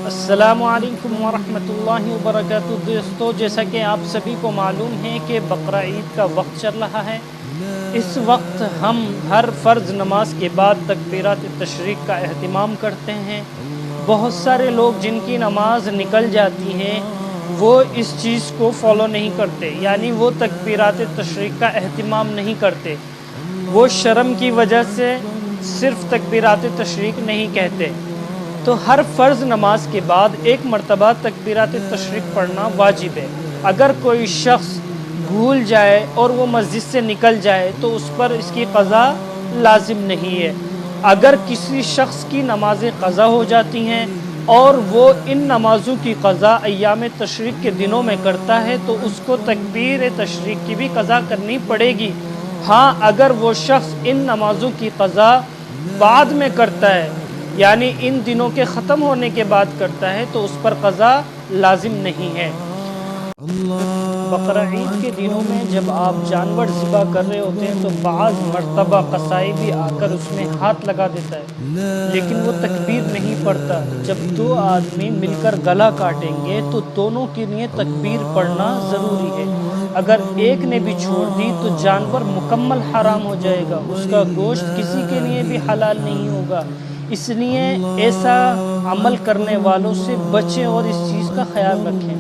السلام علیکم ورحمۃ اللہ وبرکاتہ دوستو، جیسا کہ آپ سبھی کو معلوم ہے کہ بقرہ عید کا وقت چل رہا ہے۔ اس وقت ہم ہر فرض نماز کے بعد تکبیرات تشریق کا اہتمام کرتے ہیں۔ بہت سارے لوگ جن کی نماز نکل جاتی ہے وہ اس چیز کو فالو نہیں کرتے، یعنی وہ تکبیرات تشریق کا اہتمام نہیں کرتے۔ وہ شرم کی وجہ سے صرف تکبیرات تشریق نہیں کہتے۔ تو ہر فرض نماز کے بعد ایک مرتبہ تکبیرات تشریق پڑھنا واجب ہے۔ اگر کوئی شخص بھول جائے اور وہ مسجد سے نکل جائے تو اس پر اس کی قضا لازم نہیں ہے۔ اگر کسی شخص کی نمازیں قضا ہو جاتی ہیں اور وہ ان نمازوں کی قضا ایام تشریق کے دنوں میں کرتا ہے تو اس کو تکبیر تشریق کی بھی قضا کرنی پڑے گی۔ ہاں، اگر وہ شخص ان نمازوں کی قضا بعد میں کرتا ہے، یعنی ان دنوں کے ختم ہونے کے بعد کرتا ہے، تو اس پر قضا لازم نہیں ہے۔ بقرہ عید کے دنوں میں جب آپ جانور ذبح کر رہے ہوتے ہیں تو بعض مرتبہ قصائی بھی آ کر اس میں ہاتھ لگا دیتا ہے، لیکن وہ تکبیر نہیں پڑھتا۔ جب دو آدمی مل کر گلا کاٹیں گے تو دونوں کے لیے تکبیر پڑھنا ضروری ہے۔ اگر ایک نے بھی چھوڑ دی تو جانور مکمل حرام ہو جائے گا، اس کا گوشت کسی کے لیے بھی حلال نہیں ہوگا۔ اس لیے ایسا عمل کرنے والوں سے بچیں اور اس چیز کا خیال رکھیں۔